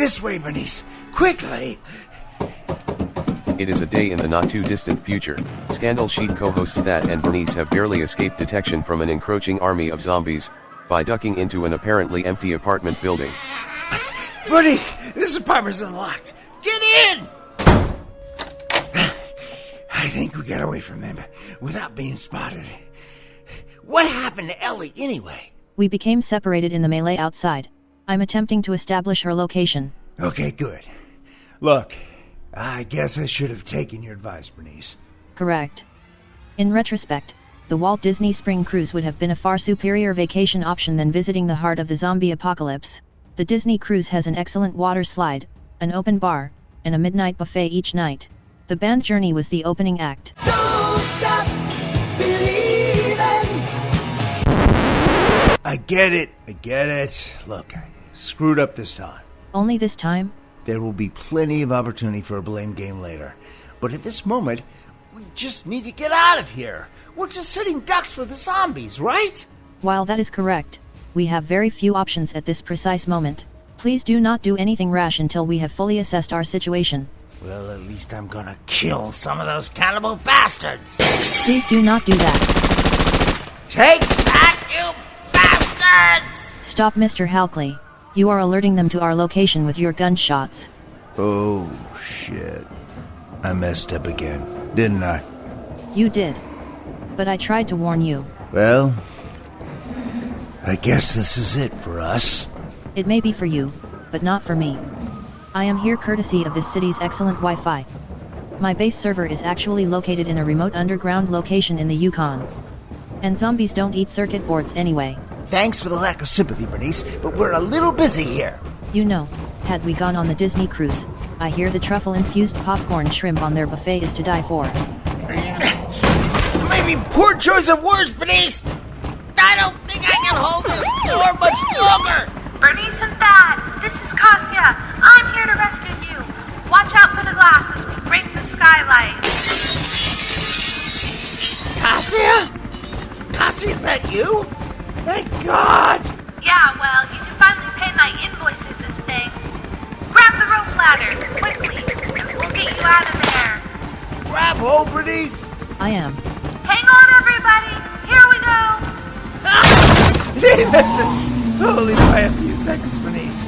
This way, Bernice. Quickly! It is a day in the not-too-distant future. Scandal Sheet co-hosts Thad and Bernice have barely escaped detection from an encroaching army of zombies by ducking into an apparently empty apartment building. Bernice, this apartment's unlocked. Get in! I think we got away from them without being spotted. What happened to Ellie anyway? We became separated in the melee outside. I'm attempting to establish her location. Okay, good. Look, I guess I should have taken your advice, Bernice. Correct. In retrospect, the Walt Disney Spring Cruise would have been a far superior vacation option than visiting the heart of the zombie apocalypse. The Disney Cruise has an excellent water slide, an open bar, and a midnight buffet each night. The band Journey was the opening act. Don't stop believing. I get it. Look, I screwed up this time. Only this time? There will be plenty of opportunity for a blame game later. But at this moment, we just need to get out of here. We're just sitting ducks for the zombies, right? While that is correct, we have very few options at this precise moment. Please do not do anything rash until we have fully assessed our situation. Well, at least I'm gonna kill some of those cannibal bastards. Please do not do that. Take that, you bastards! Stop, Mr. Halkley. You are alerting them to our location with your gunshots. Oh, shit. I messed up again, didn't I? You did. But I tried to warn you. Well, I guess this is it for us. It may be for you, but not for me. I am here courtesy of this city's excellent Wi-Fi. My base server is actually located in a remote underground location in the Yukon. And zombies don't eat circuit boards anyway. Thanks for the lack of sympathy, Bernice, but we're a little busy here. You know, had we gone on the Disney cruise, I hear the truffle-infused popcorn shrimp on their buffet is to die for. Maybe poor choice of words, Bernice! I don't think I can hold this door much longer! Bernice and Thad, this is Kassia. I'm here to rescue you. Watch out for the glass as we break the skylight. Kassia? Kassia, is that you? Thank God! Yeah, well, you can finally pay my invoices as thanks. Grab the rope ladder, quickly, and we'll get you out of there. Grab hold, Bernice! I am. Hang on, everybody. Here we go. He missed it! Only by a few seconds, Bernice.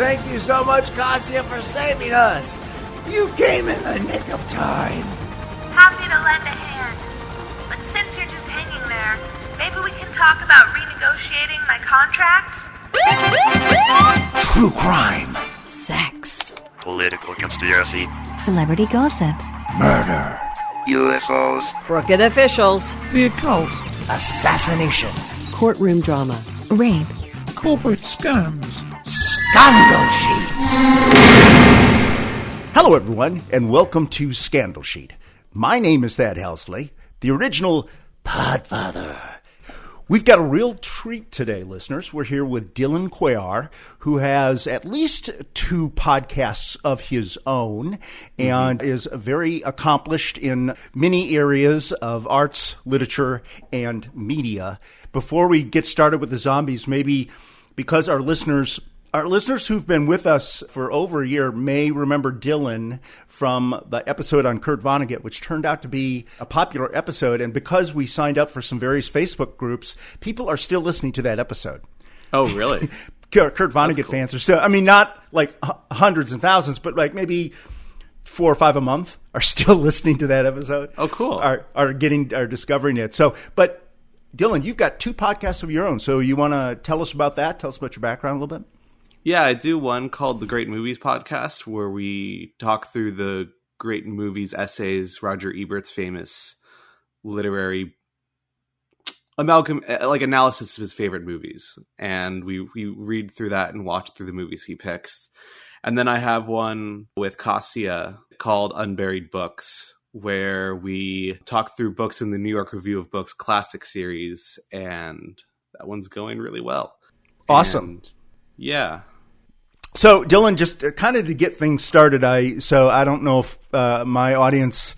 Thank you so much, Kassia, for saving us. You came in the nick of time. Happy to lend a hand. But since you're just hanging there, maybe we can talk about renegotiating my contract? True crime. Sex. Political conspiracy. Celebrity gossip. Murder. UFOs. Crooked officials. The occult. Assassination. Courtroom drama. Rape. Corporate scams. Scandal Sheet. Hello, everyone, and welcome to Scandal Sheet. My name is Thad Helsley, the original Podfather. We've got a real treat today, listeners. We're here with Dylan Cuellar, who has at least 2 podcasts of his own and is very accomplished in many areas of arts, literature, and media. Before we get started with the zombies, maybe because our listeners who've been with us for over a year may remember Dylan from the episode on Kurt Vonnegut, which turned out to be a popular episode. And because we signed up for some various Facebook groups, people are still listening to that episode. Oh, really? Kurt Vonnegut fans are still, I mean, not like hundreds and thousands, but like maybe 4 or 5 a month are still listening to that episode. Oh, cool. Are discovering it. So, but Dylan, you've got 2 podcasts of your own. So you want to tell us about that? Tell us about your background a little bit. Yeah, I do one called The Great Movies Podcast, where we talk through the great movies essays, Roger Ebert's famous literary amalgam, like analysis of his favorite movies. And we read through that and watch through the movies he picks. And then I have one with Kassia called Unburied Books, where we talk through books in the New York Review of Books classic series. And that one's going really well. Awesome. And yeah. So, Dylan, just kind of to get things started, I don't know if my audience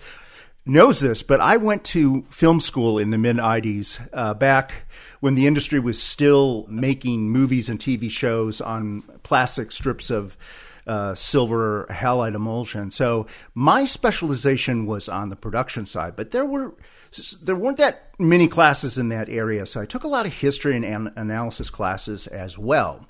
knows this, but I went to film school in the mid-'90s, back when the industry was still making movies and TV shows on plastic strips of silver halide emulsion. So my specialization was on the production side, but there weren't that many classes in that area. So I took a lot of history and analysis classes as well.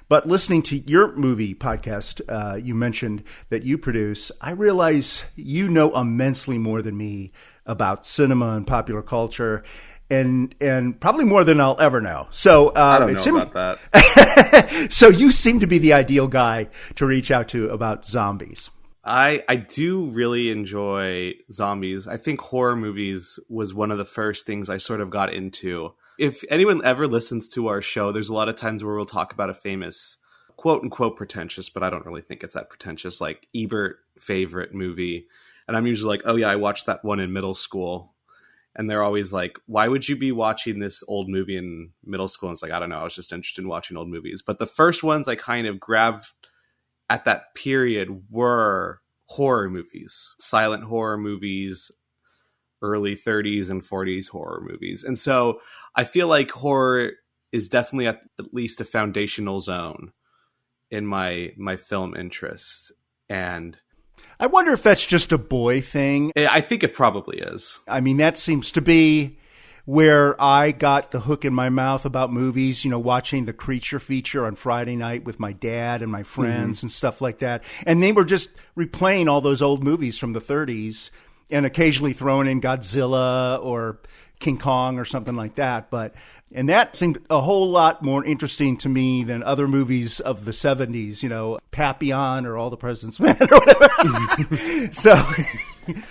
But listening to your movie podcast, you mentioned that you produce, I realize you know immensely more than me about cinema and popular culture, and probably more than I'll ever know. So I don't know about that. So you seem to be the ideal guy to reach out to about zombies. I do really enjoy zombies. I think horror movies was one of the first things I sort of got into. If anyone ever listens to our show, there's a lot of times where we'll talk about a famous, quote unquote, pretentious, but I don't really think it's that pretentious, like Ebert favorite movie. And I'm usually like, oh yeah, I watched that one in middle school. And they're always like, why would you be watching this old movie in middle school? And it's like, I don't know, I was just interested in watching old movies. But the first ones I kind of grabbed at that period were horror movies, silent horror movies, early 30s and 40s horror movies. And so I feel like horror is definitely at least a foundational zone in my film interest. And I wonder if that's just a boy thing. I think it probably is. I mean, that seems to be where I got the hook in my mouth about movies, watching the Creature feature on Friday night with my dad and my friends and stuff like that. And they were just replaying all those old movies from the 30s and occasionally throwing in Godzilla or King Kong or something like that. And that seemed a whole lot more interesting to me than other movies of the 70s, Papillon or All the President's Men or whatever. So,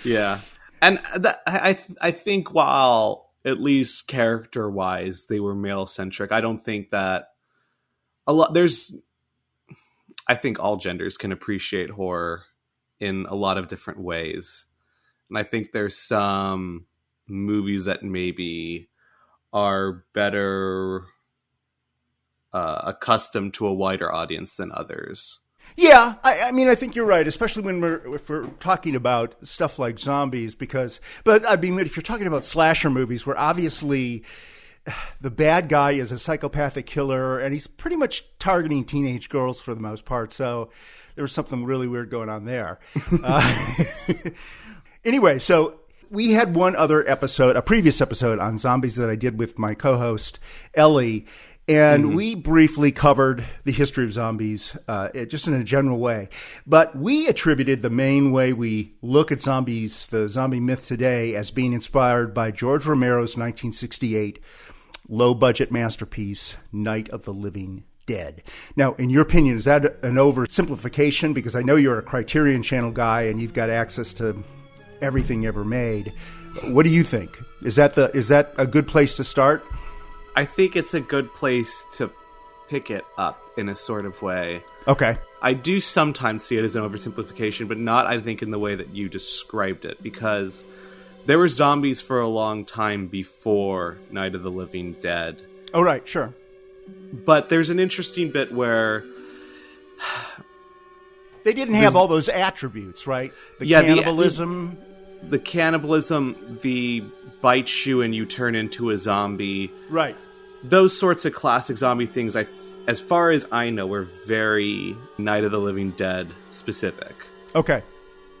yeah. And I think while at least character-wise they were male-centric, I don't think that I think all genders can appreciate horror in a lot of different ways. And I think there's some movies that maybe are better accustomed to a wider audience than others. Yeah, I mean, I think you're right, especially if we're talking about stuff like zombies, but I mean, if you're talking about slasher movies where obviously the bad guy is a psychopathic killer and he's pretty much targeting teenage girls for the most part, so there was something really weird going on there. Anyway, so we had one other episode, a previous episode on zombies that I did with my co-host, Ellie, and we briefly covered the history of zombies, just in a general way. But we attributed the main way we look at zombies, the zombie myth today, as being inspired by George Romero's 1968 low-budget masterpiece, Night of the Living Dead. Now, in your opinion, is that an oversimplification? Because I know you're a Criterion Channel guy and you've got access to everything ever made. What do you think? Is that a good place to start? I think it's a good place to pick it up in a sort of way. Okay. I do sometimes see it as an oversimplification, but not, I think, in the way that you described it, because there were zombies for a long time before Night of the Living Dead. Oh, right, sure. But there's an interesting bit where they didn't have all those attributes, right? Cannibalism. The cannibalism, the bites you and you turn into a zombie. Right. Those sorts of classic zombie things, as far as I know, were very Night of the Living Dead specific. Okay.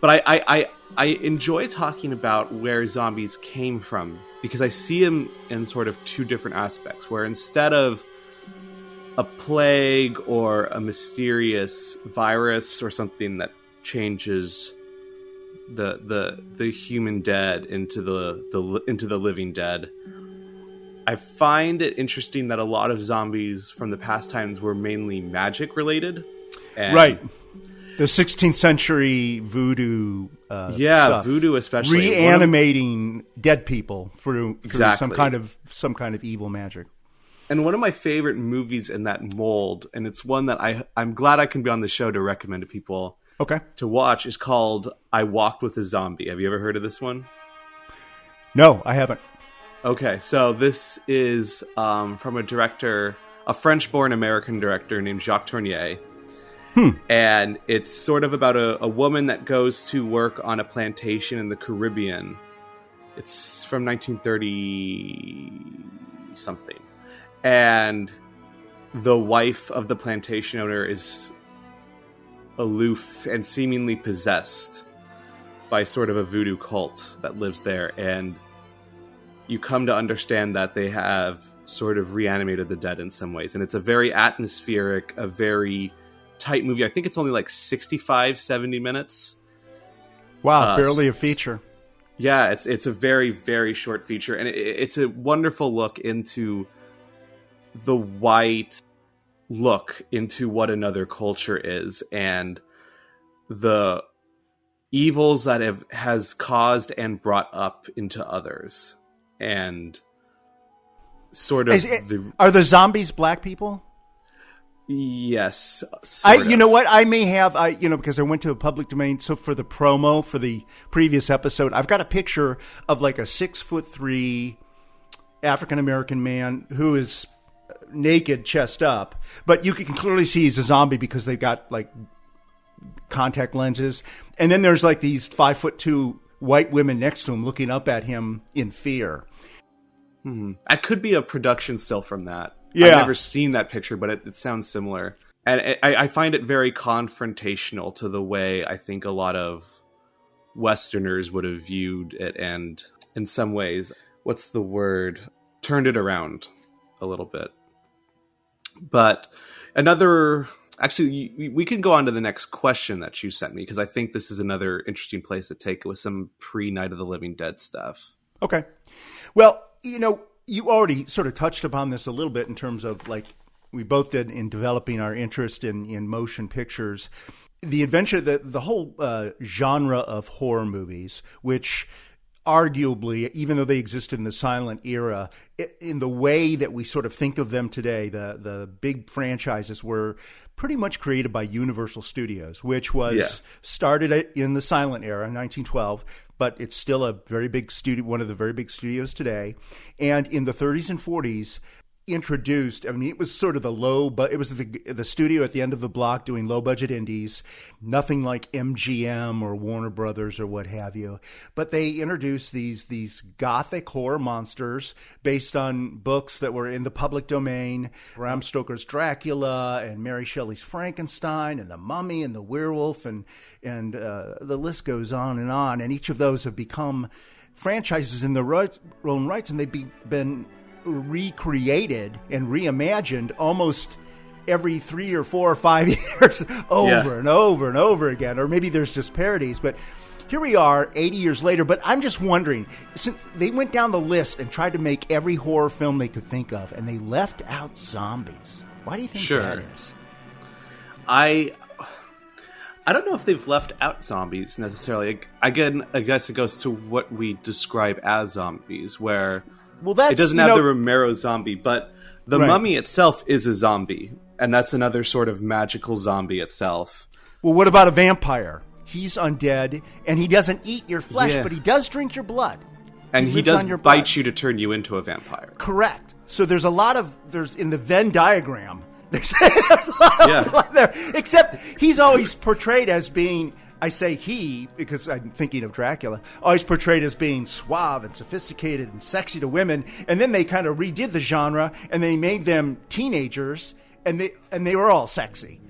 But I enjoy talking about where zombies came from, because I see them in sort of two different aspects, where instead of a plague or a mysterious virus or something that changes the human dead into the living dead, I find it interesting that a lot of zombies from the past times were mainly magic related. Right. The 16th century voodoo stuff. Voodoo especially. Reanimating dead people through Exactly. some kind of evil magic. And one of my favorite movies in that mold, and it's one that I'm glad I can be on the show to recommend to people to watch, is called I Walked with a Zombie. Have you ever heard of this one? No, I haven't. Okay, so this is from a director, a French-born American director named Jacques Tournier. And it's sort of about a woman that goes to work on a plantation in the Caribbean. It's from 1930-something. And the wife of the plantation owner is aloof and seemingly possessed by sort of a voodoo cult that lives there, and you come to understand that they have sort of reanimated the dead in some ways. And it's a very atmospheric, a very tight movie. I think it's only like 65, 70 minutes. Wow, barely a feature. Yeah, it's a very, very short feature. And it's a wonderful look into the white look into what another culture is, and the evils that has caused and brought up into others. And sort of are the zombies black people? Yes. You know what? I may have, because I went to a public domain. So for the promo for the previous episode, I've got a picture of like a 6'3" African-American man who is naked, chest up, but you can clearly see he's a zombie because they've got like contact lenses. And then there's like these 5'2" white women next to him looking up at him in fear. That could be a production still from that. Yeah. I've never seen that picture, but it sounds similar. And I find it very confrontational to the way I think a lot of Westerners would have viewed it, and in some ways, what's the word? Turned it around a little bit. But actually, we can go on to the next question that you sent me, because I think this is another interesting place to take it with some pre-Night of the Living Dead stuff. Okay. Well, you already sort of touched upon this a little bit in terms of like we both did in developing our interest in motion pictures. The adventure, the whole genre of horror movies, which arguably, even though they existed in the silent era, in the way that we sort of think of them today, the big franchises were pretty much created by Universal Studios, which was started in the silent era, 1912, but it's still a very big studio, one of the very big studios today. And in the 30s and 40s, introduced, it was sort of it was the studio at the end of the block doing low budget indies, nothing like MGM or Warner Brothers or what have you. But they introduced these gothic horror monsters based on books that were in the public domain, Bram Stoker's Dracula and Mary Shelley's Frankenstein and the Mummy and the Werewolf, and the list goes on. And each of those have become franchises in their own rights, and they've been recreated and reimagined almost every 3 or 4 or 5 years over and over and over again. Or maybe there's just parodies, but here we are 80 years later. But I'm just wondering, since they went down the list and tried to make every horror film they could think of, and they left out zombies. Why do you think that is? I don't know if they've left out zombies necessarily. Again, I guess it goes to what we describe as zombies, where it doesn't have the Romero zombie, but the Mummy itself is a zombie, and that's another sort of magical zombie itself. Well, what about a vampire? He's undead, and he doesn't eat your flesh, but he does drink your blood. And he does bite you to turn you into a vampire. Correct. So there's in the Venn diagram, there's a lot of blood there. Except he's always portrayed as being, I say he because I'm thinking of Dracula, always portrayed as being suave and sophisticated and sexy to women. And then they kind of redid the genre and they made them teenagers, and they were all sexy,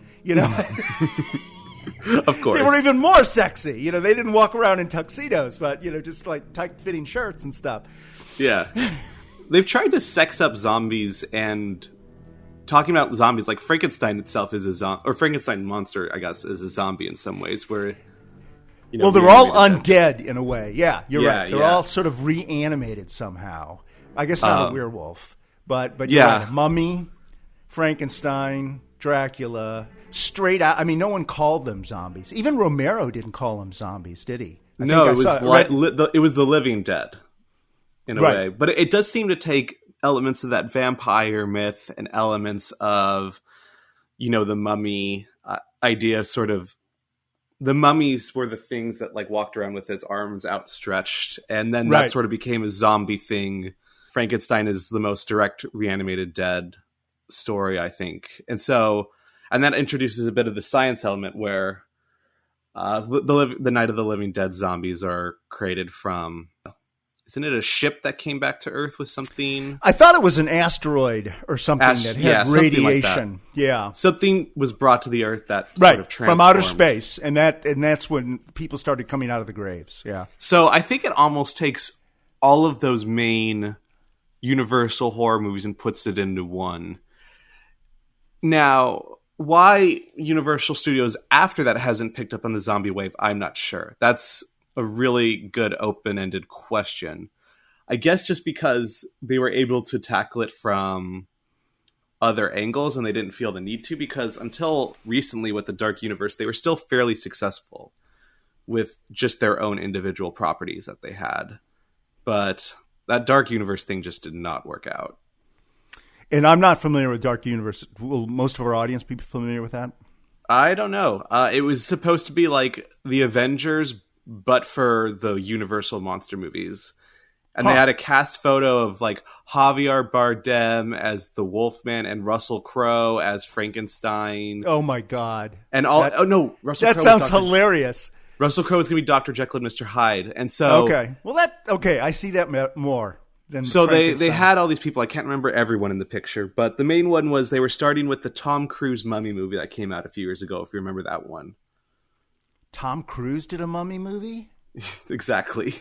Of course. They were even more sexy. They didn't walk around in tuxedos, but, just like tight-fitting shirts and stuff. Yeah. They've tried to sex up zombies, and talking about zombies, like Frankenstein itself is a zombie, or Frankenstein monster, I guess, is a zombie in some ways, where, well, they're all undead in a way. Yeah, you're right. They're all sort of reanimated somehow. I guess not a werewolf, but right. Mummy, Frankenstein, Dracula, straight out. No one called them zombies. Even Romero didn't call them zombies, did he? It was the Living Dead, in a way. But it does seem to take elements of that vampire myth and elements of, the mummy idea of sort of, the mummies were the things that like walked around with its arms outstretched. And then that sort of became a zombie thing. Frankenstein is the most direct reanimated dead story, I think. And that introduces a bit of the science element where the Night of the Living Dead zombies are created from isn't it a ship that came back to Earth with something? I thought it was an asteroid or something that had radiation. Like that. Yeah. Something was brought to the Earth that right. sort of transformed. From outer space. And that's when people started coming out of the graves. Yeah. So I think it almost takes all of those main Universal horror movies and puts it into one. Now, why Universal Studios after that hasn't picked up on the zombie wave, I'm not sure. That's a really good open-ended question. I guess just because they were able to tackle it from other angles and they didn't feel the need to, because until recently with the Dark Universe, they were still fairly successful with just their own individual properties that they had. But that Dark Universe thing just did not work out. And I'm not familiar with Dark Universe. Will most of our audience be familiar with that? I don't know. It was supposed to be like the Avengers, but for the Universal monster movies. And they had a cast photo of like Javier Bardem as the Wolfman and Russell Crowe as Frankenstein. Oh my God. And Russell Crowe. That sounds hilarious. Russell Crowe is going to be Dr. Jekyll and Mr. Hyde. And so I see that more. So they had all these people. I can't remember everyone in the picture, but the main one was they were starting with the Tom Cruise Mummy movie that came out a few years ago, if you remember that one. Tom Cruise did a mummy movie? Exactly.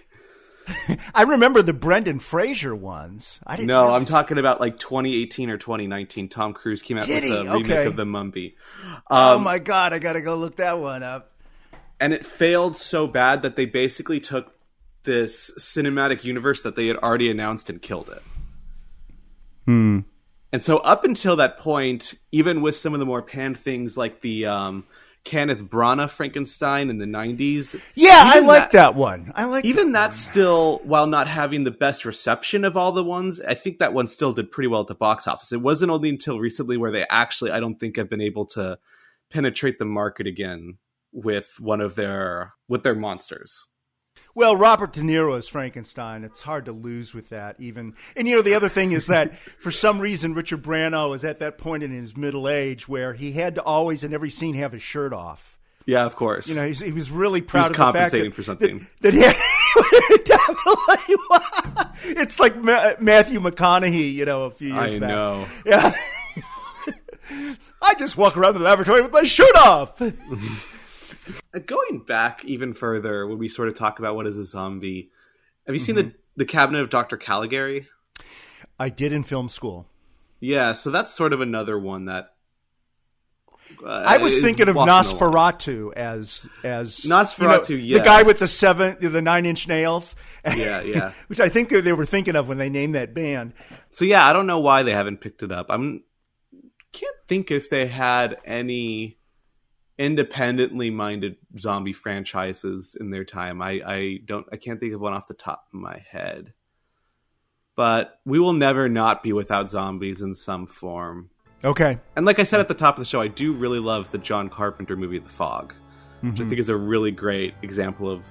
I remember the Brendan Fraser ones. I'm talking about like 2018 or 2019. Tom Cruise came out with a remake of The Mummy. Oh my God, I got to go look that one up. And it failed so bad that they basically took this cinematic universe that they had already announced and killed it. And so up until that point, even with some of the more panned things like the Kenneth Branagh Frankenstein in the 90s. Yeah, I like that one. That's still, while not having the best reception of all the ones, I think that one still did pretty well at the box office. It wasn't only until recently where they actually, I don't think, have been able to penetrate the market again with their monsters. Well, Robert De Niro as Frankenstein, it's hard to lose with that even. And, the other thing is that for some reason, Richard Branagh was at that point in his middle age where he had to always, in every scene, have his shirt off. Yeah, of course. He was really proud of the fact compensating for something. That definitely. It's like Matthew McConaughey, a few years back. I know. Yeah. I just walk around the laboratory with my shirt off. Going back even further, when we sort of talk about what is a zombie, have you seen the Cabinet of Dr. Caligari? I did in film school. Yeah, so that's sort of another one that I was thinking of Nosferatu as Nosferatu, the guy with the 9-inch nails. Yeah. Which I think they were thinking of when they named that band. So yeah, I don't know why they haven't picked it up. Can't think if they had any independently minded zombie franchises in their time. I can't think of one off the top of my head. But we will never not be without zombies in some form. Okay. And like I said at the top of the show, I do really love the John Carpenter movie The Fog, which I think is a really great example of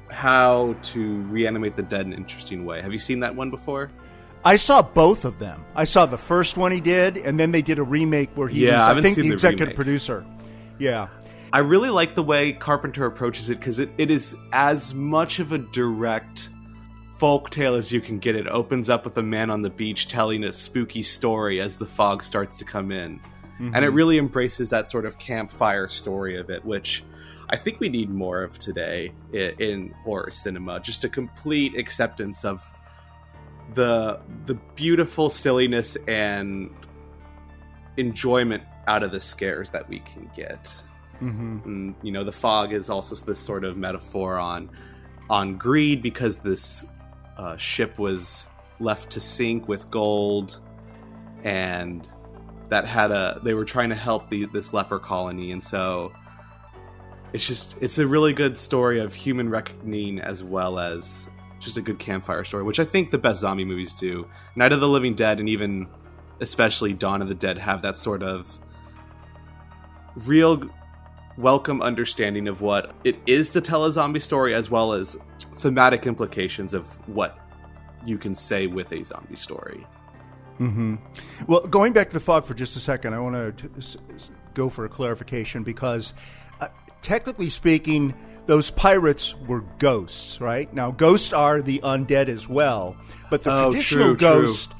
how to reanimate the dead in an interesting way. Have you seen that one before? I saw both of them. I saw the first one he did, and then they did a remake where he was, I think, the executive producer. Yeah. I really like the way Carpenter approaches it because it is as much of a direct folk tale as you can get. It opens up with a man on the beach telling a spooky story as the fog starts to come in. And it really embraces that sort of campfire story of it, which I think we need more of today in horror cinema. Just a complete acceptance of the beautiful silliness and enjoyment out of the scares that we can get. And, the fog is also this sort of metaphor on greed, because this ship was left to sink with gold, and that they were trying to help this leper colony, and so it's a really good story of human reckoning as well as just a good campfire story, which I think the best zombie movies do. Night of the Living Dead and even especially Dawn of the Dead have that sort of real welcome understanding of what it is to tell a zombie story, as well as thematic implications of what you can say with a zombie story. Well, going back to The Fog for just a second, I want to go for a clarification, because technically speaking, those pirates were ghosts, right? Now, ghosts are the undead as well, but the traditional ghost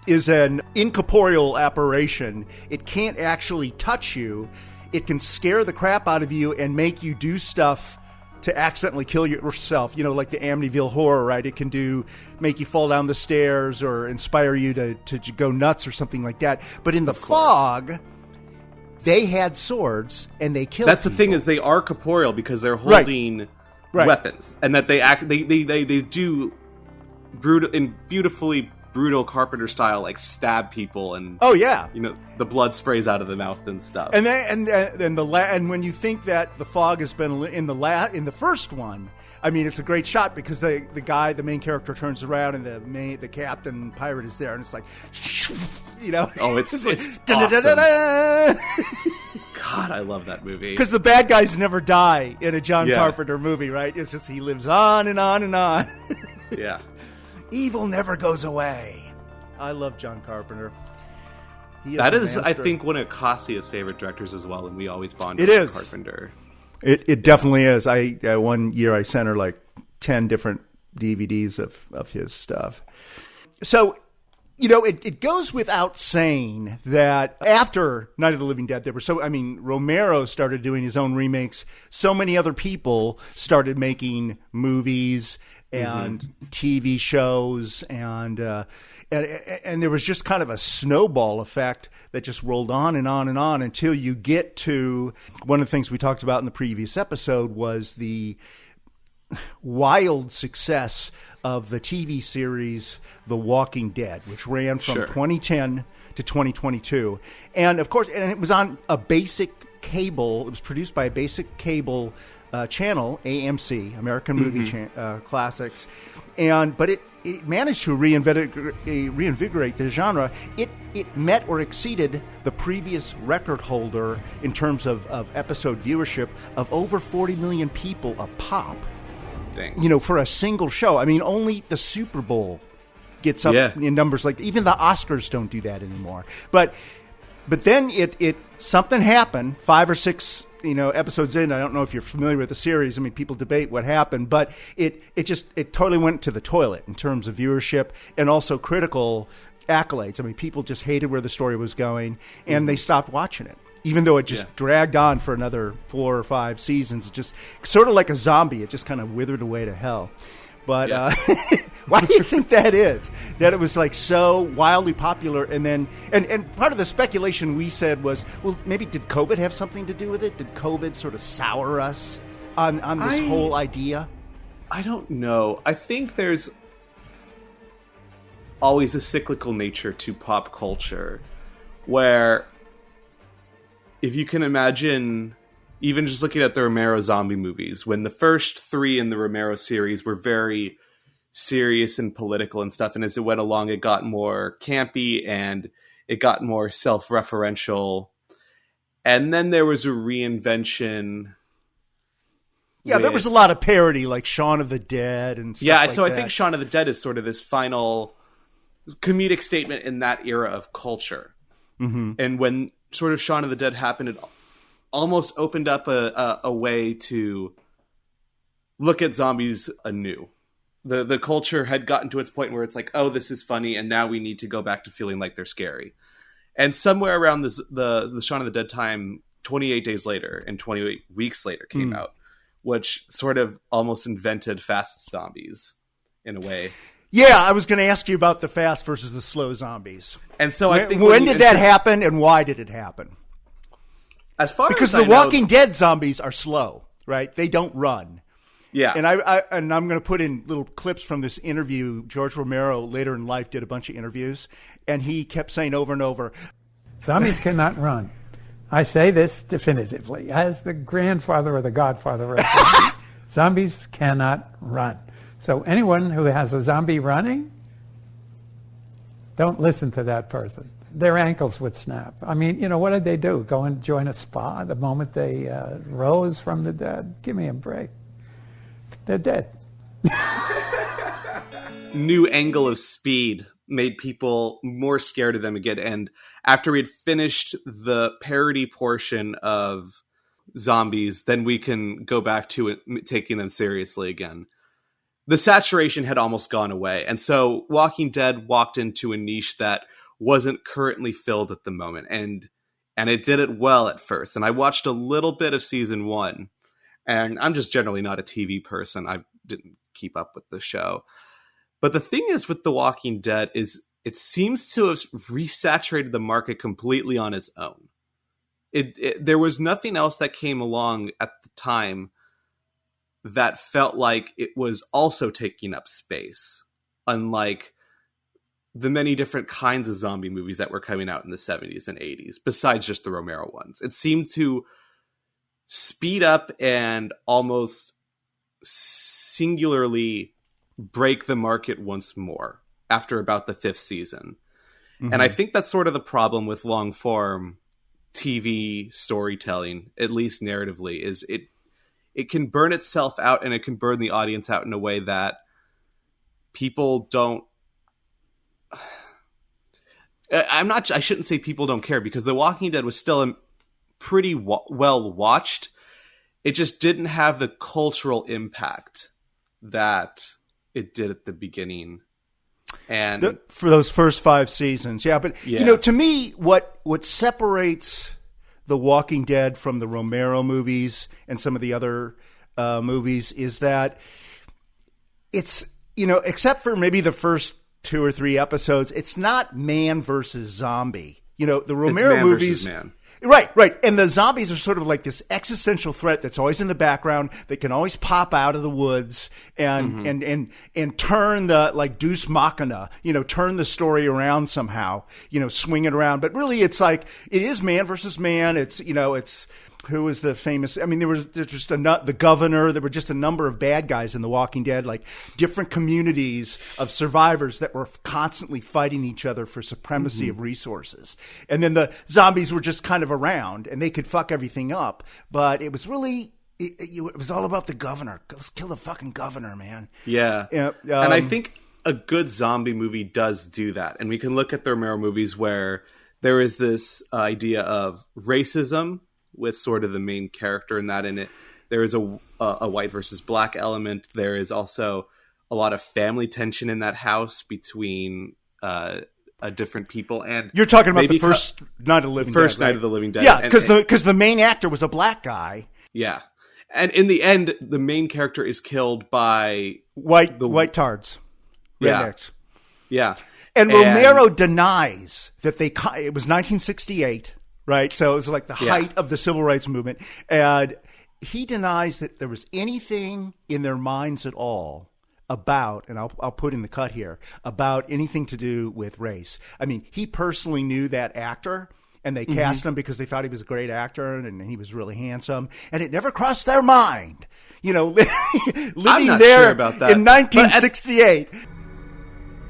is an incorporeal apparition. It can't actually touch you. It can scare the crap out of you and make you do stuff to accidentally kill yourself, like the Amityville Horror, right? It can make you fall down the stairs or inspire you to go nuts or something like that. But in the fog, they had swords and they killed That's people. The thing is they are corporeal because they're holding weapons. And that they do in beautifully brutal Carpenter style, like stab people and the blood sprays out of the mouth and stuff. And when you think that the fog has been in the first one, I mean, it's a great shot because the main character turns around and the captain pirate is there and it's like, Oh, it's like, awesome. God, I love that movie because the bad guys never die in a John Carpenter movie, right? It's just he lives on and on and on. Yeah. Evil never goes away. I love John Carpenter. That is, I think, one of Kassia's favorite directors as well, and we always bond with Carpenter. It definitely is. One year I sent her like 10 different DVDs of his stuff. So, it goes without saying that after Night of the Living Dead, Romero started doing his own remakes. So many other people started making movies and TV shows, and there was just kind of a snowball effect that just rolled on and on and on until you get to one of the things we talked about in the previous episode was the wild success of the TV series The Walking Dead, which ran from 2010 to 2022. And of course, and it was on a basic cable. It was produced by a basic cable channel, AMC, American Movie Classics, but it managed to reinvigorate the genre. It met or exceeded the previous record holder in terms of episode viewership of over 40 million people a pop. Dang. For a single show. I mean, only the Super Bowl gets up in numbers like even the Oscars don't do that anymore. But then it something happened 5 or 6 episodes in. I don't know if you're familiar with the series. I mean, people debate what happened, but it totally went to the toilet in terms of viewership and also critical accolades. I mean, people just hated where the story was going and they stopped watching it. Even though it just dragged on for another 4 or 5 seasons, it just sort of like a zombie. It just kind of withered away to hell. But why do you think that is? That it was like so wildly popular, and then and part of the speculation we said was, well, maybe did COVID have something to do with it? Did COVID sort of sour us on this whole idea? I don't know. I think there's always a cyclical nature to pop culture, where if you can imagine, even just looking at the Romero zombie movies, when the first 3 in the Romero series were very serious and political and stuff, and as it went along, it got more campy and it got more self-referential. And then there was a reinvention. Yeah, there was a lot of parody, like Shaun of the Dead and stuff like so that. I think Shaun of the Dead is sort of this final comedic statement in that era of culture. Mm-hmm. And when sort of Shaun of the Dead happened, it almost opened up a way to look at zombies anew. The culture had gotten to its point where it's like, oh, this is funny, and now we need to go back to feeling like they're scary. And somewhere around the Shaun of the Dead time, 28 Days Later and 28 Weeks Later came out, which sort of almost invented fast zombies in a way. Yeah, I was going to ask you about the fast versus the slow zombies. And so I think when did that happen, and why did it happen? Because the Walking Dead zombies are slow, right? They don't run. Yeah, and I'm going to put in little clips from this interview. George Romero later in life did a bunch of interviews, and he kept saying over and over, "Zombies cannot run." I say this definitively as the grandfather or the godfather of zombies. Zombies cannot run. So anyone who has a zombie running, don't listen to that person. Their ankles would snap. I mean, what did they do? Go and join a spa the moment they rose from the dead? Give me a break. They're dead. New angle of speed made people more scared of them again. And after we had finished the parody portion of zombies, then we can go back to it, taking them seriously again. The saturation had almost gone away. And so Walking Dead walked into a niche that wasn't currently filled at the moment. And it did it well at first. And I watched a little bit of season 1. And I'm just generally not a TV person. I didn't keep up with the show. But the thing is with The Walking Dead is it seems to have resaturated the market completely on its own. There was nothing else that came along at the time that felt like it was also taking up space, unlike the many different kinds of zombie movies that were coming out in the 70s and 80s, besides just the Romero ones. It seemed to speed up and almost singularly break the market once more after about the 5th season. Mm-hmm. And I think that's sort of the problem with long form TV storytelling, at least narratively, is it can burn itself out, and it can burn the audience out in a way that people don't. I shouldn't say people don't care, because The Walking Dead was still pretty well watched. It just didn't have the cultural impact that it did at the beginning. And for those first 5 seasons. Yeah. But, to me, what separates The Walking Dead from the Romero movies and some of the other movies is that it's, except for maybe the first 2 or 3 episodes, it's not man versus zombie. The Romero man movies. Versus man. Right. And the zombies are sort of like this existential threat that's always in the background. They can always pop out of the woods and turn the, like, Deus Machina, turn the story around somehow, swing it around. But really it is man versus man. It's, who is the famous? I mean, there's just the governor. There were just a number of bad guys in The Walking Dead, like different communities of survivors that were constantly fighting each other for supremacy of resources. And then the zombies were just kind of around, and they could fuck everything up. But it was really, it was all about the governor. Let's kill the fucking governor, man. Yeah. And I think a good zombie movie does do that. And we can look at the Romero movies where there is this idea of racism with sort of the main character in it. There is a white versus black element. There is also a lot of family tension in that house between different people. And you're talking about the first Night of the Living Dead. First Night of the Living Dead. Yeah, because the main actor was a black guy. Yeah. And in the end, the main character is killed by white tards. Rednecks. Yeah. And Romero denies that it was 1968. Right. So it was like the height of the civil rights movement. And he denies that there was anything in their minds at all about, and I'll put in the cut here, about anything to do with race. I mean, he personally knew that actor, and they cast him because they thought he was a great actor and he was really handsome. And it never crossed their mind, living there sure about that. In 1968.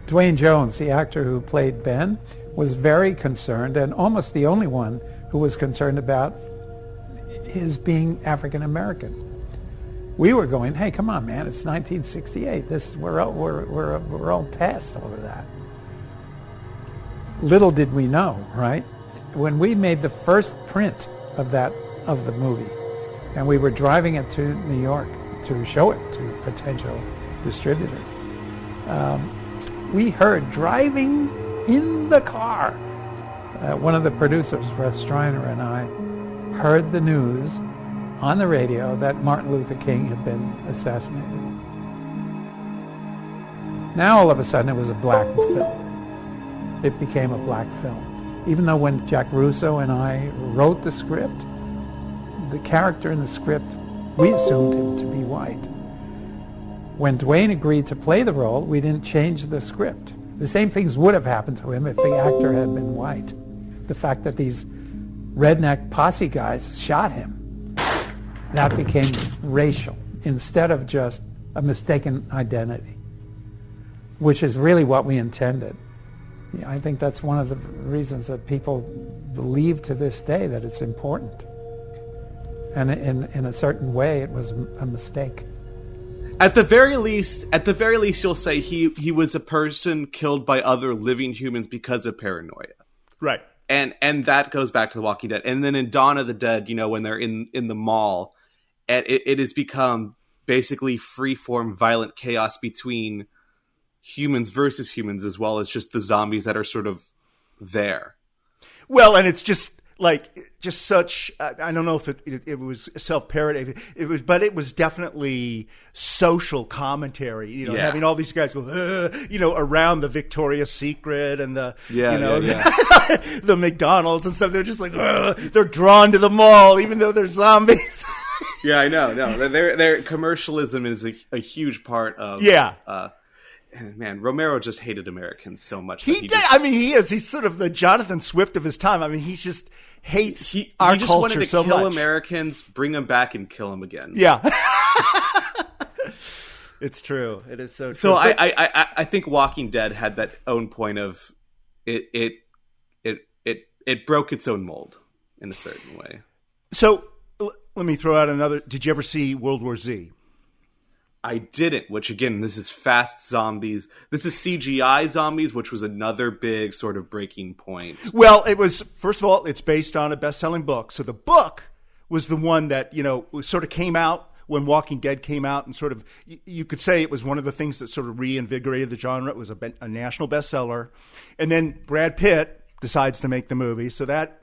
Dwayne Jones, the actor who played Ben, was very concerned, and almost the only one who was concerned about his being African American. We were going, hey, come on, man, it's 1968. We're all past all of that. Little did we know, right? When we made the first print of the movie, and we were driving it to New York to show it to potential distributors, we heard driving in the car. One of the producers, Russ Striner, and I heard the news on the radio that Martin Luther King had been assassinated. Now all of a sudden it was a black film. It became a black film. Even though when Jack Russo and I wrote the script, the character in the script, we assumed him to be white. When Dwayne agreed to play the role, we didn't change the script. The same things would have happened to him if the actor had been white. The fact that these redneck posse guys shot him, that became racial instead of just a mistaken identity, which is really what we intended. I think that's one of the reasons that people believe to this day that it's important. And in a certain way, it was a mistake. At the very least, you'll say he was a person killed by other living humans because of paranoia. Right. And that goes back to The Walking Dead. And then in Dawn of the Dead, when they're in the mall, and it has become basically free-form violent chaos between humans versus humans, as well as just the zombies that are sort of there. Well, and it's just such, I don't know if it was self-parody, but it was definitely social commentary, having all these guys go, around the Victoria's Secret and the, the McDonald's and stuff. They're just like, they're drawn to the mall, even though they're zombies. Yeah, I know. No, their commercialism is a huge part of, man, Romero just hated Americans so much. He did. I mean, he is. He's sort of the Jonathan Swift of his time. I mean, he just hates our just culture wanted to so kill much. Americans, bring them back, and kill them again. Yeah, it's true. It is so true. So I think Walking Dead had that own point of it broke its own mold in a certain way. So let me throw out another. Did you ever see World War Z? I didn't, which again, this is fast zombies. This is CGI zombies, which was another big sort of breaking point. Well, it was, first of all, it's based on a best-selling book. So the book was the one that, sort of came out when Walking Dead came out, and sort of, you could say it was one of the things that sort of reinvigorated the genre. It was a national bestseller. And then Brad Pitt decides to make the movie. So that,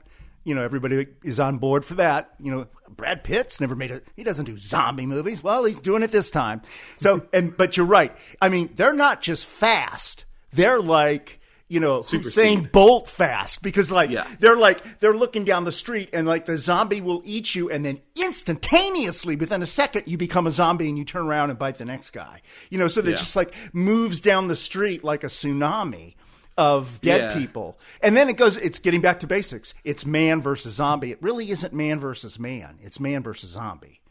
everybody is on board for that. Brad Pitt's never he doesn't do zombie movies. Well, he's doing it this time. So, but you're right. I mean, they're not just fast. They're like, Super Usain speed. Bolt fast, because they're looking down the street and the zombie will eat you, and then instantaneously within a second you become a zombie and you turn around and bite the next guy. So they're just moves down the street like a tsunami of dead people. And then it's getting back to basics. It's man versus zombie. It really isn't man versus man. It's man versus zombie.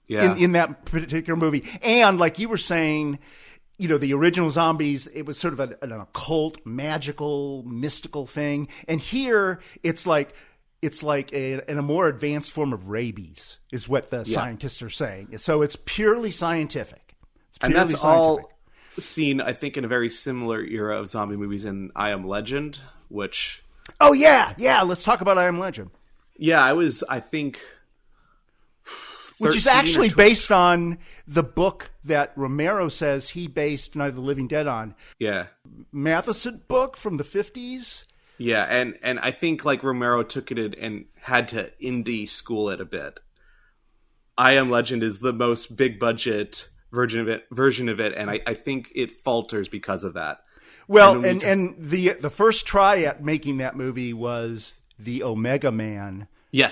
Yeah. In that particular movie. And like you were saying, the original zombies, it was sort of an occult, magical, mystical thing. And here it's like a more advanced form of rabies is what the scientists are saying. So it's purely scientific. And that's all seen, I think, in a very similar era of zombie movies in I Am Legend, which... Oh, yeah. Let's talk about I Am Legend. Yeah, I think... Which is actually based on the book that Romero says he based Night of the Living Dead on. Yeah. Matheson book from the 50s. Yeah, and I think Romero took it and had to indie school it a bit. I Am Legend is the most big budget version of it, and I think it falters because of that. Well, and the first try at making that movie was the Omega Man. Yes.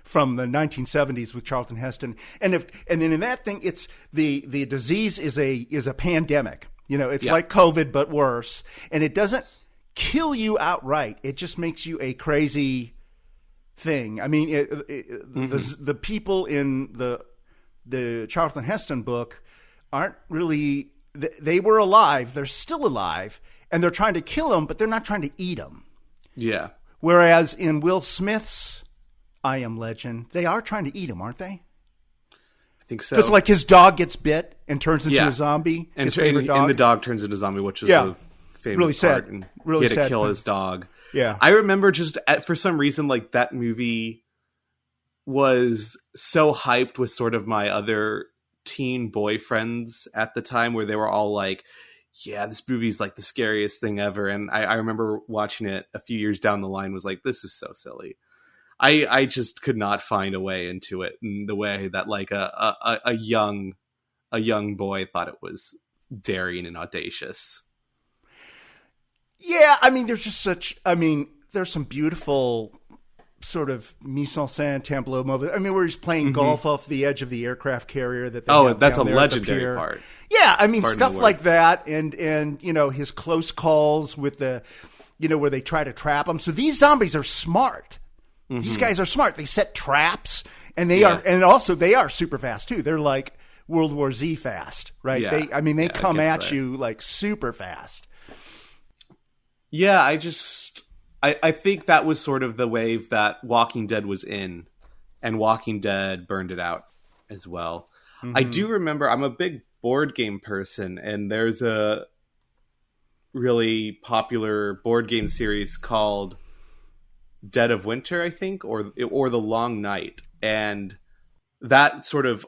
From the 1970s with Charlton Heston, and then in that thing, it's the disease is a pandemic. It's like COVID but worse, and it doesn't kill you outright. It just makes you a crazy thing. I mean, the people in the Charlton Heston book aren't really. They were alive. They're still alive, and they're trying to kill them, but they're not trying to eat them. Yeah. Whereas in Will Smith's I Am Legend, they are trying to eat him, aren't they? I think so. Because his dog gets bit and turns into a zombie. And, his favorite dog. And the dog turns into a zombie, which is a famous really sad. part. And really he had sad to kill thing. his dog. Yeah. I remember for some reason, that movie was so hyped with sort of my other teen boyfriends at the time, where they were all like, yeah, this movie's the scariest thing ever. And I remember watching it a few years down the line, was like, this is so silly. I just could not find a way into it in the way that a young boy thought it was daring and audacious. Yeah, I mean, there's some beautiful sort of mise en scène tableau moments. I mean, where he's playing golf off the edge of the aircraft carrier that they have that's a down there at the legendary pier. part. Yeah, I mean, Pardon stuff the word. like that, and his close calls with the, where they try to trap him. So these zombies are smart. Mm-hmm. These guys are smart. They set traps, and they are super fast too. They're like World War Z fast, right? Yeah. They come at that. you super fast. Yeah, I think that was sort of the wave that Walking Dead was in, and Walking Dead burned it out as well. Mm-hmm. I do remember, I'm a big board game person, and there's a really popular board game series called Dead of Winter, I think, or The Long Night, and that sort of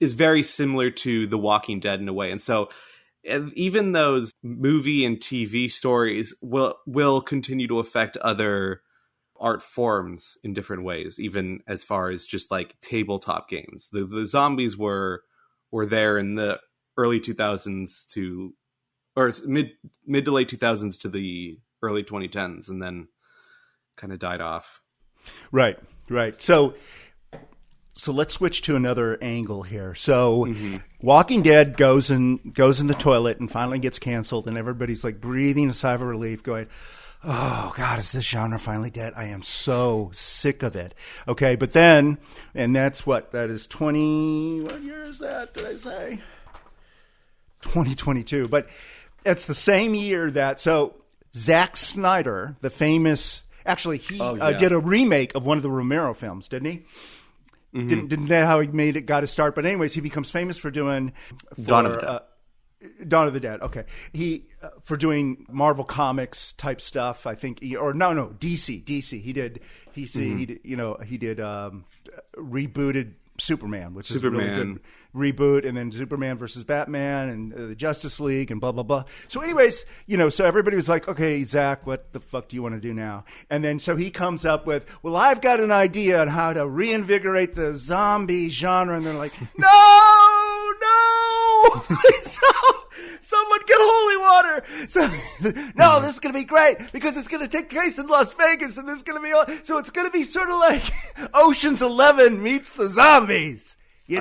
is very similar to The Walking Dead in a way. And so even those movie and TV stories will continue to affect other art forms in different ways, even as far as just like tabletop games. The zombies were there in the early 2000s or mid to late 2000s to the early 2010s, and then kind of died off. Right. So let's switch to another angle here. So Walking Dead goes in the toilet and finally gets canceled, and everybody's like breathing a sigh of relief going, oh God, is this genre finally dead? I am so sick of it. Okay. But then, and that is 20, what year is that? Did I say 2022? But it's the same year so Zack Snyder, the famous, actually he did a remake of one of the Romero films, didn't he? Mm-hmm. Didn't that how he got his start? But anyways, he becomes famous for doing Dawn of the Dead. Dawn of the Dead. Okay, he for doing Marvel Comics type stuff. I think, DC. He did. He did rebooted Superman, which is a really good reboot, and then Superman versus Batman and the Justice League and blah blah blah. So anyways, so everybody was like, okay, Zach, what the fuck do you want to do now? And then so he comes up with, well, I've got an idea on how to reinvigorate the zombie genre, and they're like, no. So, someone get holy water. So no, this is going to be great because it's going to take place in Las Vegas, and there's going to be so it's going to be sort of like Ocean's 11 meets the zombies. We're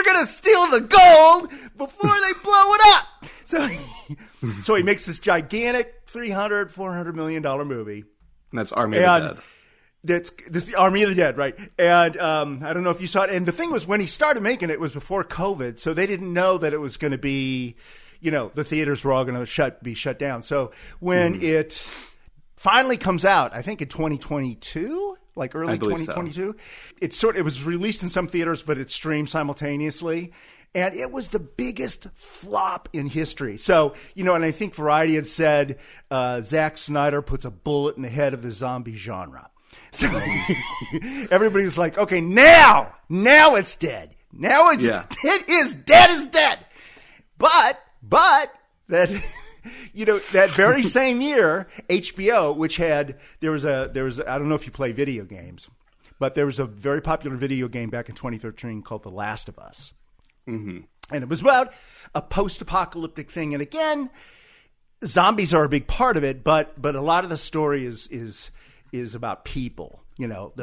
going to steal the gold before they blow it up. So he makes this gigantic $300-400 million movie. And that's Army of the Dead. This is Army of the Dead, right? And I don't know if you saw it. And the thing was, when he started making it was before COVID, so they didn't know that it was going to be, the theaters were all going to be shut down. So when it finally comes out, I think in 2022, like early 2022, so. It was released in some theaters, but it streamed simultaneously. And it was the biggest flop in history. So, and I think Variety had said Zack Snyder puts a bullet in the head of the zombie genre. So everybody's like, okay, now it's dead. Now it is dead as dead. But that, that very same year, HBO, which there was I don't know if you play video games, but there was a very popular video game back in 2013 called The Last of Us. Mm-hmm. And it was about a post-apocalyptic thing. And again, zombies are a big part of it, but a lot of the story is about people,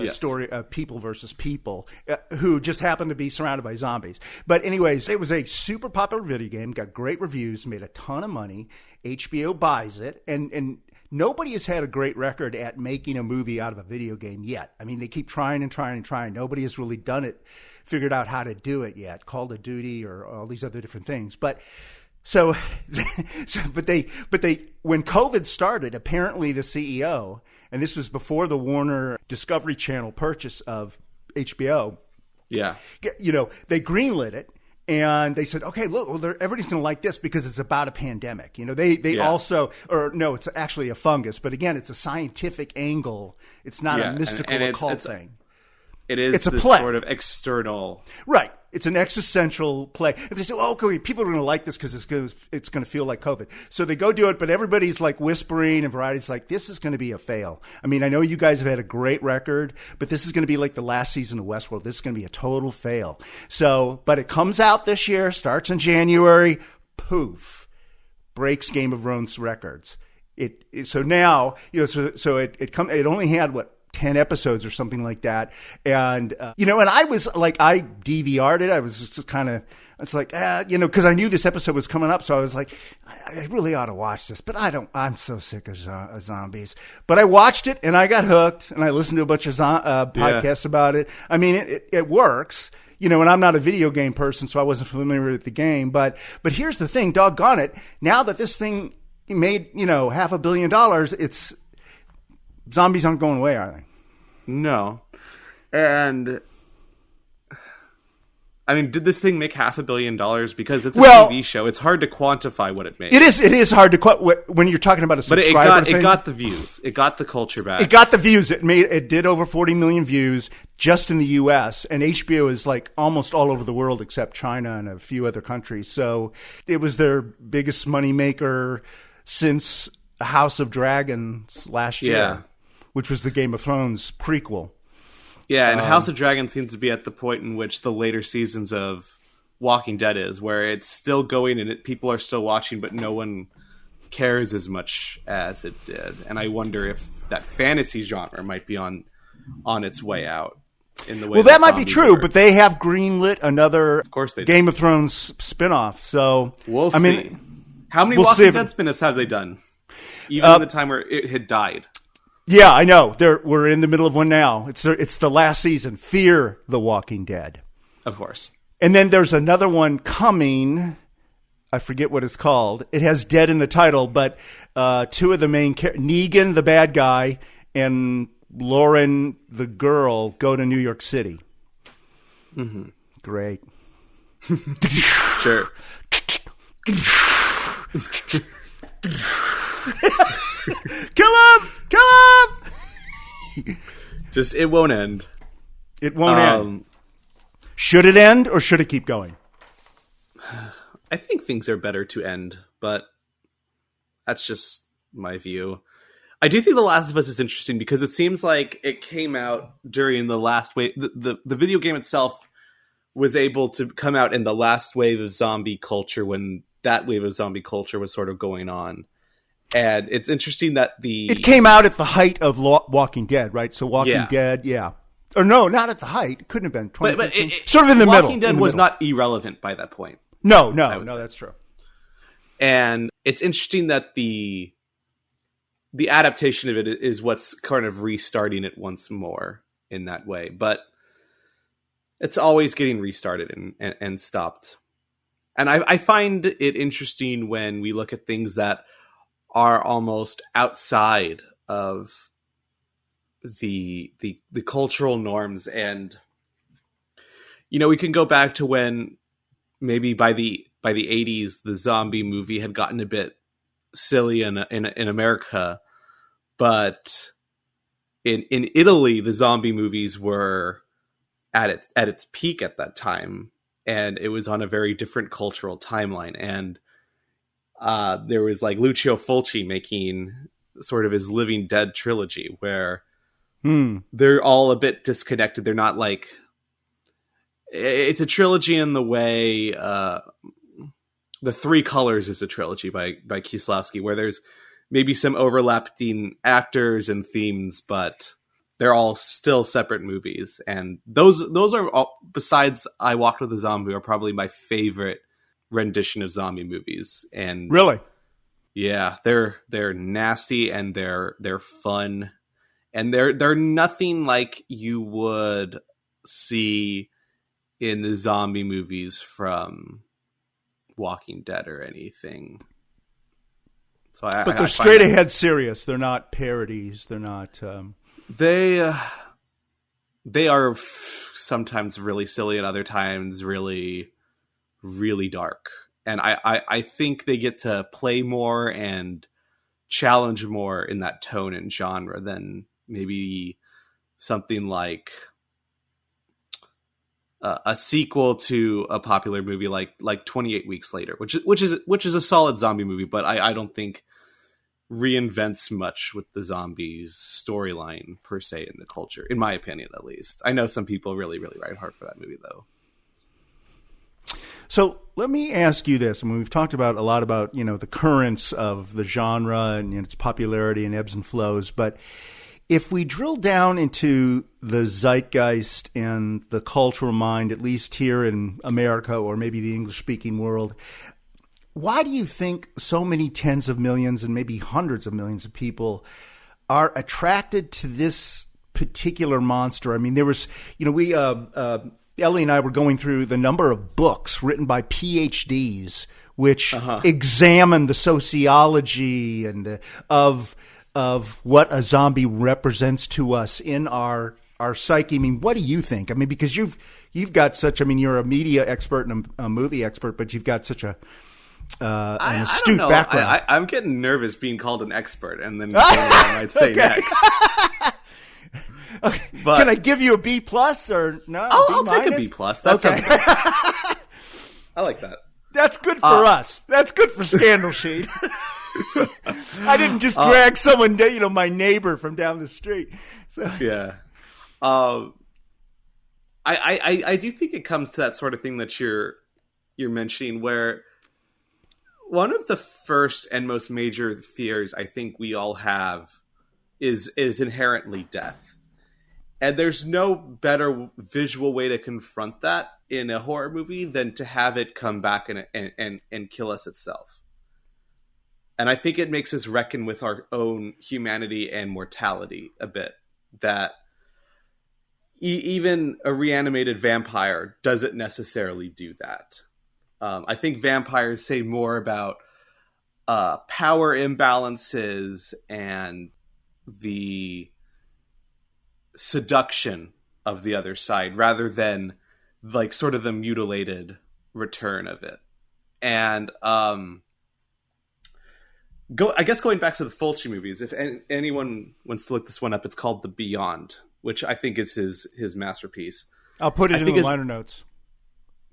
story of people versus people who just happen to be surrounded by zombies. But anyways, it was a super popular video game, got great reviews, made a ton of money. HBO buys it, and nobody has had a great record at making a movie out of a video game yet. I mean, they keep trying and trying and trying. Nobody has really figured out how to do it yet, Call of Duty or all these other different things. But when COVID started, apparently the CEO, and this was before the Warner Discovery Channel purchase of HBO. Yeah. They greenlit it, and they said, okay, look, everybody's going to like this because it's about a pandemic. They also, or no, it's actually a fungus, but again, it's a scientific angle. It's not a mystical occult thing. It's a play. Sort of external. Right. It's an existential play. If they say, oh, okay, people are going to like this because it's going to feel like COVID. So they go do it, but everybody's like whispering, and Variety's like, this is going to be a fail. I mean, I know you guys have had a great record, but this is going to be like the last season of Westworld. This is going to be a total fail. So, but it comes out this year, starts in January, poof, breaks Game of Thrones records. So now, it only had 10 episodes or something like that. And, and I was like, I DVR'd it. I was just kind of, it's like, because I knew this episode was coming up. So I was like, I really ought to watch this, but I'm so sick of zombies. But I watched it and I got hooked, and I listened to a bunch of podcasts about it. I mean, it works. And I'm not a video game person, so I wasn't familiar with the game. But here's the thing, doggone it. Now that this thing made, $500 million, zombies aren't going away, are they? No. And I mean, did this thing make $500 million? Because it's a Well, TV show. It's hard to quantify what it made. It is hard to when you're talking about a but subscriber thing. it got the views. It got the culture back. It got the views. It did over 40 million views just in the U.S. And HBO is like almost all over the world except China and a few other countries. So it was their biggest moneymaker since House of Dragons last year, which was the Game of Thrones prequel. Yeah, and House of Dragons seems to be at the point in which the later seasons of Walking Dead is, where it's still going and people are still watching, but no one cares as much as it did. And I wonder if that fantasy genre might be on its way out. In the way that might be true, but they have greenlit another Game of Thrones spinoff. So we'll see. How many Walking Dead spinoffs have they done? Even in the time where it had died. Yeah, I know. We're in the middle of one now. It's the last season. Fear the Walking Dead. Of course. And then there's another one coming. I forget what it's called. It has dead in the title, but two of the main characters, Negan, the bad guy, and Lauren, the girl, go to New York City. Mm-hmm. Great. Sure. Kill him! Just, it won't end. It won't end. Should it end or should it keep going? I think things are better to end, but that's just my view. I do think The Last of Us is interesting because it seems like it came out during the last wave. The video game itself was able to come out in the last wave of zombie culture when that wave of zombie culture was sort of going on. And it's interesting that it came out at the height of Walking Dead, right? So Walking Dead, or no, not at the height. It couldn't have been 2015. Sort of in the middle. Walking Dead was not irrelevant by that point. No, that's true. And it's interesting that the adaptation of it is what's kind of restarting it once more in that way. But it's always getting restarted and stopped. And I find it interesting when we look at things that are almost outside of the cultural norms. And, we can go back to when maybe by the 80s, the zombie movie had gotten a bit silly in America, but in Italy, the zombie movies were at its peak at that time, and it was on a very different cultural timeline. And there was like Lucio Fulci making sort of his Living Dead trilogy, where they're all a bit disconnected. They're not like, it's a trilogy in the way The Three Colors is a trilogy by Kieslowski, where there's maybe some overlapping actors and themes, but they're all still separate movies. And those are all, besides I Walked with a Zombie, are probably my favorite rendition of zombie movies. And really, yeah, they're nasty and they're fun, and they're nothing like you would see in the zombie movies from Walking Dead or anything. So but they're straight ahead serious. They're not parodies. They're not. They are sometimes really silly and other times really, really dark. And I think they get to play more and challenge more in that tone and genre than maybe something like a sequel to a popular movie like 28 Weeks Later, which is a solid zombie movie, but I don't think reinvents much with the zombies storyline per se in the culture, in my opinion, at least. I know some people really, really ride hard for that movie, though. So let me ask you this. I mean, we've talked a lot about, the currents of the genre and its popularity and ebbs and flows. But if we drill down into the zeitgeist and the cultural mind, at least here in America or maybe the English-speaking world, why do you think so many tens of millions and maybe hundreds of millions of people are attracted to this particular monster? I mean, there was, Ellie and I were going through the number of books written by PhDs which examine the sociology and of what a zombie represents to us in our our psyche. I mean, what do you think? I mean, because you've got such. I mean, you're a media expert and a movie expert, but you've got such an astute background. I'm getting nervous being called an expert, and then I might say next. Okay. But can I give you a B plus or no? I'll take a B plus. That's okay. I like that. That's good for us. That's good for Scandal Sheet. I didn't just drag someone, my neighbor from down the street. So yeah. I do think it comes to that sort of thing that you're mentioning, where one of the first and most major fears I think we all have is inherently death. And there's no better visual way to confront that in a horror movie than to have it come back and kill us itself. And I think it makes us reckon with our own humanity and mortality a bit. That even a reanimated vampire doesn't necessarily do that. I think vampires say more about power imbalances and the seduction of the other side, rather than like sort of the mutilated return of it. And I guess going back to the Fulci movies, if anyone wants to look this one up, it's called The Beyond, which I think is his masterpiece. I'll put it in the liner notes.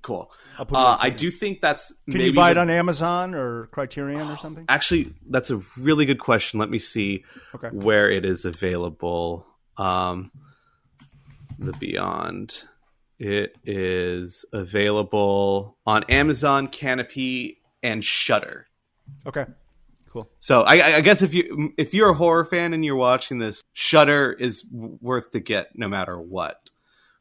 Cool. I do think that's... Can you buy it on Amazon or Criterion or something? Actually, that's a really good question. Let me see where it is available. The Beyond. It is available on Amazon, Canopy, and Shudder. Okay, cool. So I guess if you're a horror fan and you're watching this, Shudder is worth to get no matter what,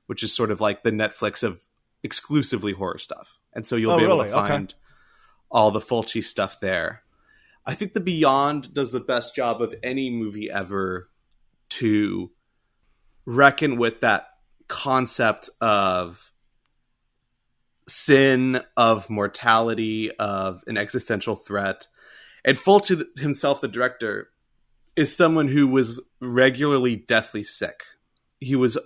which is sort of like the Netflix of exclusively horror stuff. And so you'll be able to find all the Fulci stuff there. I think The Beyond does the best job of any movie ever to reckon with that concept of sin, of mortality, of an existential threat. And Fulci himself, the director, is someone who was regularly deathly sick. He was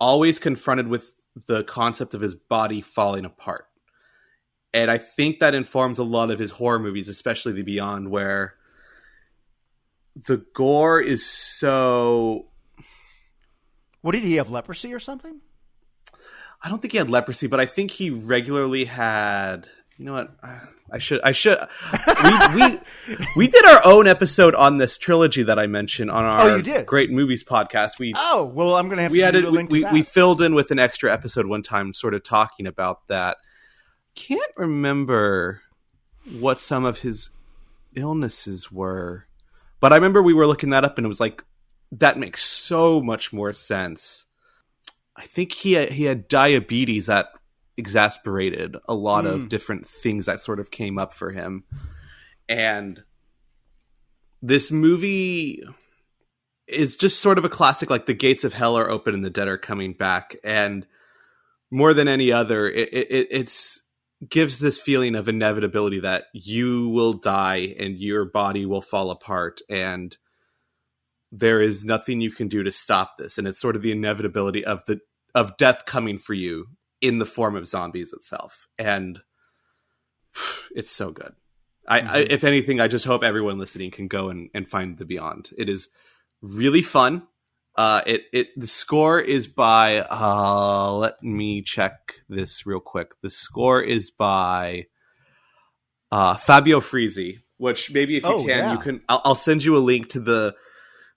always confronted with the concept of his body falling apart. And I think that informs a lot of his horror movies, especially The Beyond, where the gore is so... What, did he have leprosy or something? I don't think he had leprosy, but I think he regularly had... You know what? I should. We did our own episode on this trilogy that I mentioned on our Great Movies podcast. Well, I'm going to have to give you a link to that. We filled in with an extra episode one time sort of talking about that. Can't remember what some of his illnesses were, but I remember we were looking that up and it was like, that makes so much more sense. I think he had diabetes that exasperated a lot of different things that sort of came up for him. And this movie is just sort of a classic, like the gates of hell are open and the dead are coming back. And more than any other, it's gives this feeling of inevitability that you will die and your body will fall apart and there is nothing you can do to stop this. And it's sort of the inevitability of death coming for you in the form of zombies itself. And it's so good. I if anything, I just hope everyone listening can go and find The Beyond. It is really fun. The score is by, let me check this real quick. The score is by Fabio Frizzi, which maybe if you can, you can, I'll send you a link to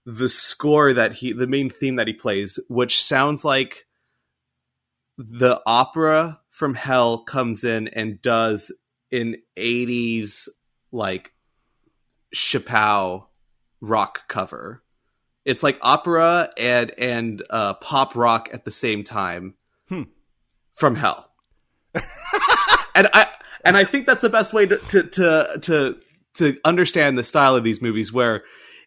the score that the main theme that he plays, which sounds like the opera from hell comes in and does an 80s like Chappelle rock cover. It's like opera and pop rock at the same time from hell. and I think that's the best way to understand the style of these movies, where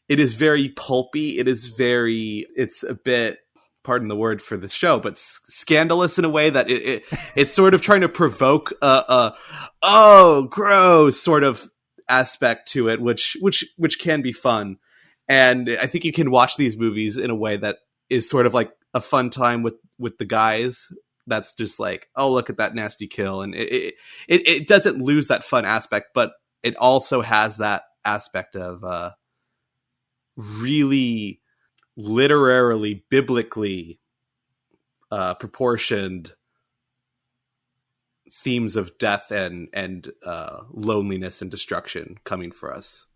it is very pulpy. It's a bit, pardon the word for the show, but scandalous in a way that it's sort of trying to provoke oh, gross sort of aspect to it, which can be fun. And I think you can watch these movies in a way that is sort of like a fun time with the guys. That's just like, oh, look at that nasty kill. And it doesn't lose that fun aspect, but it also has that aspect of really literarily, biblically proportioned themes of death and loneliness and destruction coming for us.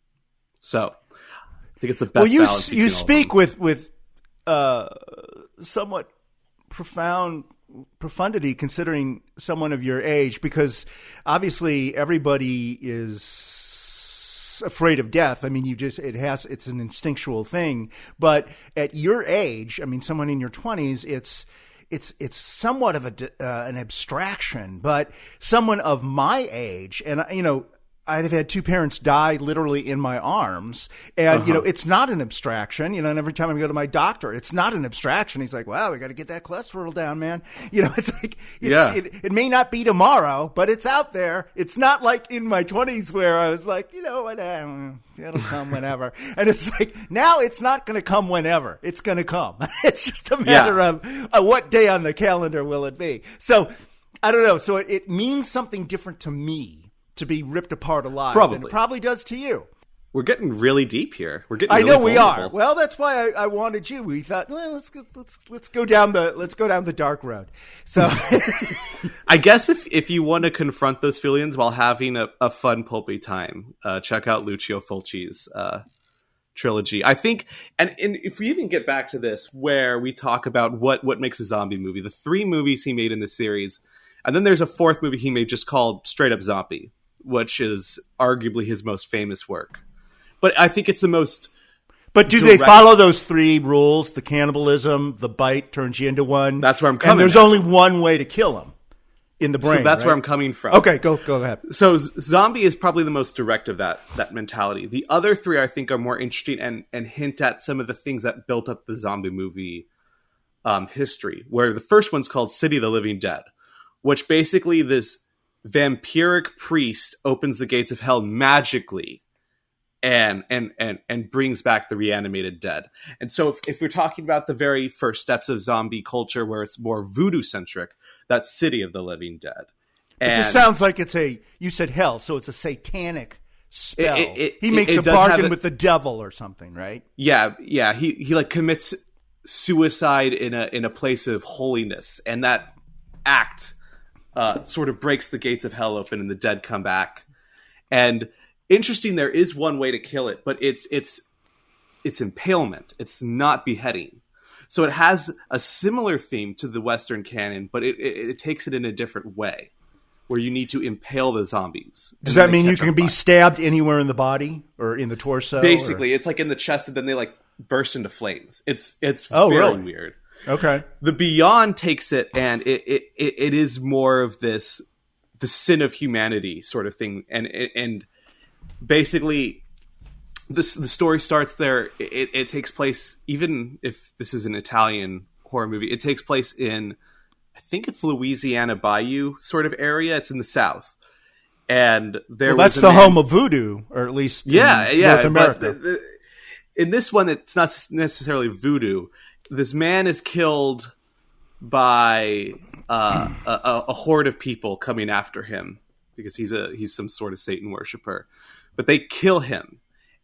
So I think it's the best. Well, balance you between all of speak them. with somewhat profound profundity, considering someone of your age, because obviously everybody is afraid of death. I mean, it's an instinctual thing, but at your age, I mean, someone in your 20s, it's somewhat of an abstraction, but someone of my age, and I've had two parents die literally in my arms, and it's not an abstraction. And every time I go to my doctor, it's not an abstraction. He's like, "Well, we got to get that cholesterol down, man." It's like, it may not be tomorrow, but it's out there. It's not like in my 20s where I was like, what, it'll come whenever. And it's like, now it's not going to come whenever. It's going to come. It's just a matter of what day on the calendar will it be. So I don't know. So it means something different to me to be ripped apart alive. Probably. Than it probably does to you. We're getting really deep here. We're getting. I really know we vulnerable. are. Well, that's why I wanted you. We thought, well, let's go down the dark road. So, I guess if you want to confront those feelings while having a fun pulpy time, check out Lucio Fulci's trilogy. I think, and if we even get back to this, where we talk about what makes a zombie movie, the 3 movies he made in the series, and then there's a 4th movie he made just called Straight Up Zombie, which is arguably his most famous work. But I think it's the most... But do they follow those 3 rules? The cannibalism, the bite turns you into one. That's where I'm coming And there's only one way to kill him in the brain. So that's right? where I'm coming from. Okay, go ahead. So Zombie is probably the most direct of that mentality. The other 3, I think, are more interesting and hint at some of the things that built up the zombie movie history. Where the first one's called City of the Living Dead, which basically this vampiric priest opens the gates of hell magically and brings back the reanimated dead. And so if we're talking about the very first steps of zombie culture where it's more voodoo centric, that's City of the Living Dead. But this sounds like you said hell, so it's a satanic spell. He makes a bargain with the devil or something, right? Yeah. He like commits suicide in a place of holiness, and that act sort of breaks the gates of hell open and the dead come back. And interesting, there is one way to kill it, but it's impalement. It's not beheading. So it has a similar theme to the Western canon, but it takes it in a different way, where you need to impale the zombies. Does that mean you can be stabbed anywhere in the body or in the torso? Basically, it's like in the chest, and then they like burst into flames. It's really weird. Okay. The Beyond takes it, and it is more of the sin of humanity sort of thing, and basically the story starts there. It takes place, even if this is an Italian horror movie, it takes place in, I think it's Louisiana Bayou sort of area. It's in the South, and that's the home of voodoo, or at least North America. But in this one, it's not necessarily voodoo. This man is killed by a horde of people coming after him because he's some sort of Satan worshiper. But they kill him.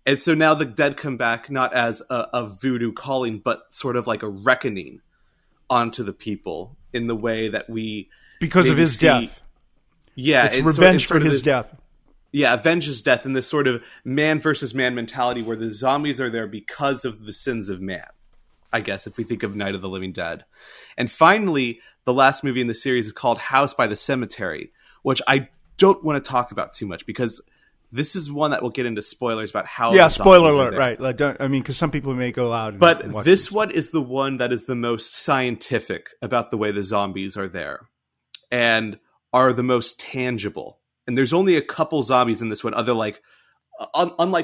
And so now the dead come back not as a voodoo calling, but sort of like a reckoning onto the people in the way that we... Because of his death. Yeah. It's revenge for his death. Yeah, avenge his death in this sort of man versus man mentality where the zombies are there because of the sins of man, I guess, if we think of Night of the Living Dead. And finally, the last movie in the series is called House by the Cemetery, which I don't want to talk about too much because this is one that will get into spoilers about how... Yeah, spoiler alert, right. Because some people may go out and But watch this one is the one that is the most scientific about the way the zombies are there and are the most tangible. And there's only a couple zombies in this one, unlike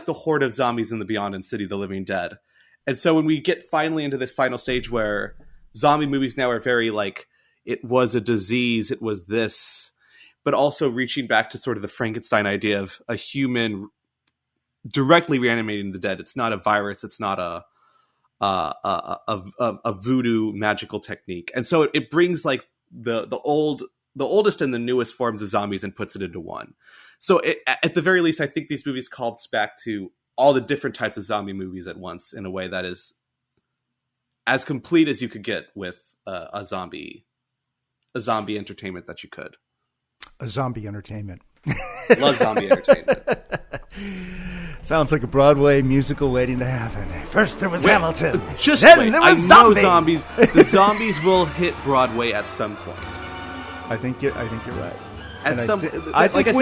the horde of zombies in the Beyond and City of the Living Dead. And so when we get finally into this final stage where zombie movies now are very like, it was a disease, it was this, but also reaching back to sort of the Frankenstein idea of a human directly reanimating the dead. It's not a virus, it's not a voodoo magical technique, and so it brings like the oldest and the newest forms of zombies and puts it into one. So at the very least, I think these movies calls back to all the different types of zombie movies at once in a way that is as complete as you could get with a zombie entertainment that you could. A zombie entertainment. Love zombie entertainment. Sounds like a Broadway musical waiting to happen. First there was Hamilton. Just then wait. there I was know zombie. zombies. The zombies will hit Broadway at some point. I think you're right. At some, I think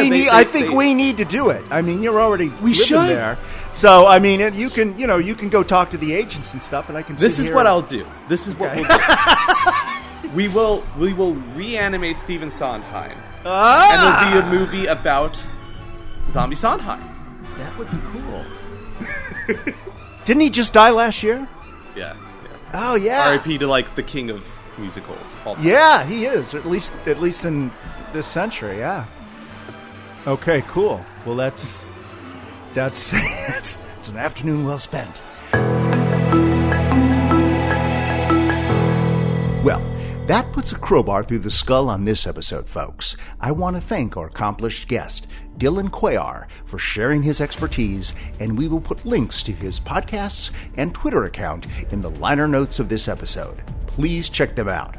we need to do it. I mean, you're already living should. there, so I mean, you can go talk to the agents and stuff, and I can. This is what I'll do. This is what we'll do. We will reanimate Stephen Sondheim, and it'll be a movie about zombie Sondheim. That would be cool. Didn't he just die last year? Yeah. Oh yeah. R.I.P. to like the king of musicals. All time. Yeah, he is. At least in this century. Yeah. Okay. Cool. Well, that's it's an afternoon well spent. Well, that puts a crowbar through the skull on this episode, folks. I want to thank our accomplished guest, Dylan Cuellar, for sharing his expertise, and we will put links to his podcasts and Twitter account in the liner notes of this episode. Please check them out.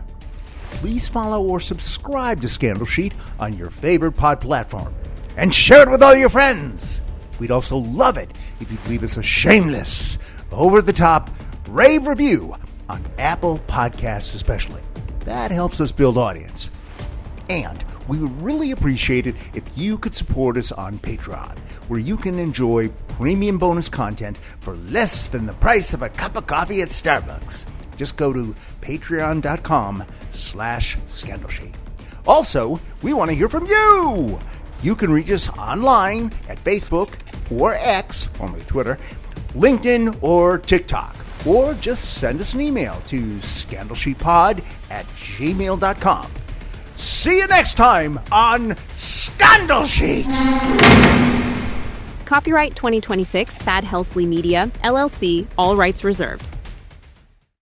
Please follow or subscribe to Scandal Sheet on your favorite pod platform, and share it with all your friends. We'd also love it if you'd leave us a shameless, over-the-top rave review on Apple Podcasts especially. That helps us build audience. And we would really appreciate it if you could support us on Patreon, where you can enjoy premium bonus content for less than the price of a cup of coffee at Starbucks. Just go to patreon.com/scandalsheet. Also, we want to hear from you. You can reach us online at Facebook or X, formerly Twitter, LinkedIn, or TikTok. Or just send us an email to scandalsheetpod@gmail.com. See you next time on Scandal Sheet! Copyright 2026 Thad Helsley Media, LLC, all rights reserved.